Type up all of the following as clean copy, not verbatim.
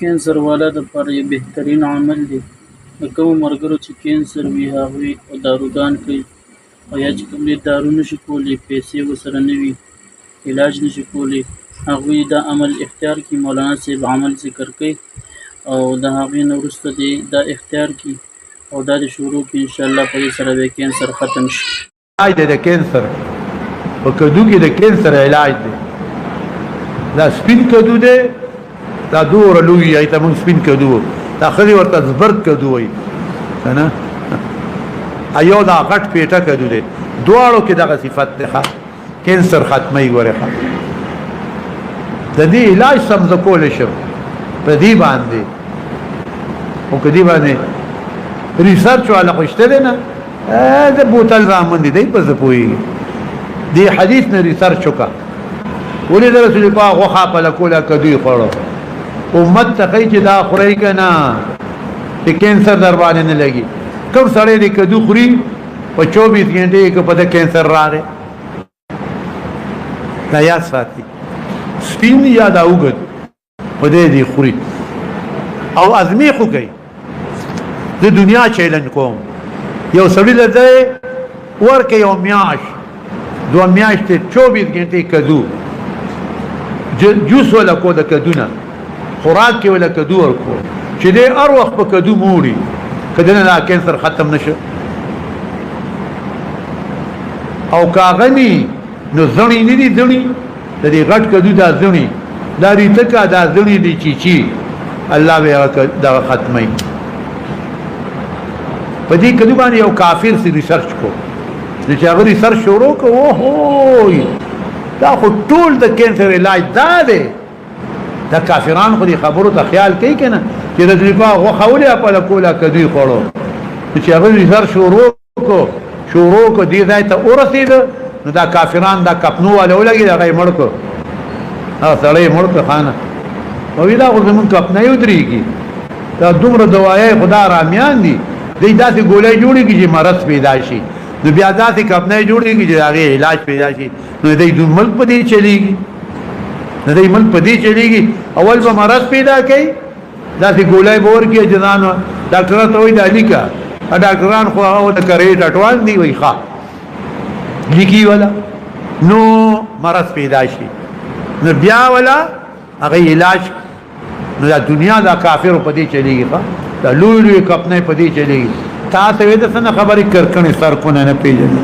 کینسر والا دپاره یو بهترین عمل دی. د کومو ملګرو چې کینسر وي هغوی داروګان کوي او یا چې کوم ډېر دارو نشي کولی، پیسې ورسره نه وي، علاج نشي کولی، هغوی دا عمل اختیار کړي. مولانا صاحب عمل ذکر کوي او د هغې نه وروسته دې دا اختیار کړي او دا دې شروع کړي. انشاءالله په دې سره به کینسر ختم شي. علاج دی د کینسر په کدو کې د کینسر علاج دی. دا سپین کدو دی، دا دومره لوی دی، ته موږ سپین کدو دا ښځې ورته زبرد کدو وایي که نه، یو دا غټ پیټه کدو دی. دواړو کې دغه صفت دی. کینسر ختموي. ګورې د دې علاج سم زه کولی شم په دې باندې، خو که دې باندې ریسرچ والا خو شته دی نه، د بوتل رامندي دی په زه پوهېږي. دې حدیث نه ریسرچ وکړه، ولې د رسول پاک غوښه پله کوله کدو یې خوړو. امت ته ښایي چې دا خورئ که نه چې کینسر در باندې نه لګي. کوم سړی دی کدو خوري په 24 ګنټې کې په ده کینسر راغی. دا یاد ساتي. سپین یا دا اوږد په دې دی خوري او ازمیخ وکړئ. د دنیا چیلنج کوم، یو سړي له ځای ورکړئ یو میاشت 2 میاشتې 24 ګنټې کدو جوس ولا کو د کدو نه، خوراک کې ولا کدو ورکو چې دې هر وخت په کدو موړي، که دنه دا کینسر ختم نشه. او کاغني نو زړی نه دي، زړی د دې غټ کدو دا زړی دا ریتکا دا زړی دي چی الله به دا ختمي. په دې کدو باندې یو کافر سي ریسرچ کو، چې هغه ریسرچ شروع کو، اوه دا خو ټول د کینسر علاج دا دی. دا کافران خو دې خبرو ته خیال کوي که نه چې رسول پاک غوښه ولې پله کوله کدو یې خوړو. چې هغه ریسرچ شروع کو دې ځای ته ورسېده نو دا کافران دا کپنو والا ولګېد، هغه یې مړ کړ، هغه سړی یې مړ کړ. خانه وایي دا خو زمونږ کپنه یې ودرېږي، دا دومره دوایۍ خو دا رامیان دي، دوی داسې ګولۍ جوړېږي چې مرض پیدا شي، نو بیا داسې کپنه یې جوړېږي چې د هغې علاج پیدا شي. نو دوی ملک په دې چلېږي، دوی ملک په دې چلېږي. اول به مرض پیدا کوي، داسې ګولۍ به ورکړي جنانو، ډاکټران ته وایي دا لیکه، ډاکټران خو هغه د کرې ټټوان دي، وایي ښه لیکي ولا نو مرض پیدا شي، نو بیا ولا هغه علاج. نو دا دنیا دا کافر په دې چلېږي، دا لوی لوی کپنې په دې چلېږي. تاسو وې د څه خبرې کرکنې سر کو نه پیژنې.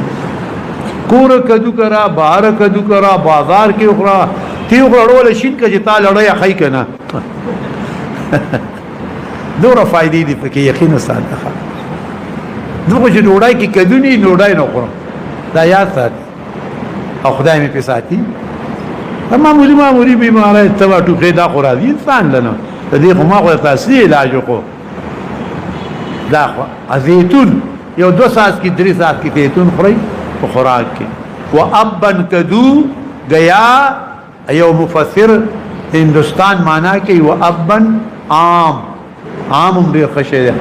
کور کدو کرا، بهر کدو کرا، بازار کې وخورا، تی وخوړول شین که چې تا لړۍ خی که نه. دومره فایدې دي پکې، یقین ساته. دغه چې ډوډۍ کې کدو نه ډوډۍ نه خورم، دا یاد ساتي او خدای مې پې ساتي. معمولي بیماری تبا ټوکې دا خو راځي انسان لنه، د دې خو ما خو تاثري علاج وکړو. دا خو زیتون یو 2 ساعت کې 3 ساعت کې زیتون خورئ په خوراک کې. و ابن کدو گیا یو مفسر هندوستان معنا کوي، و ابن عام هم ډېر ښه شی دی،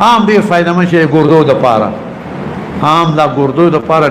عام ډېر فایدهمند شی ګردو دپاره، عام دا ګردو دپاره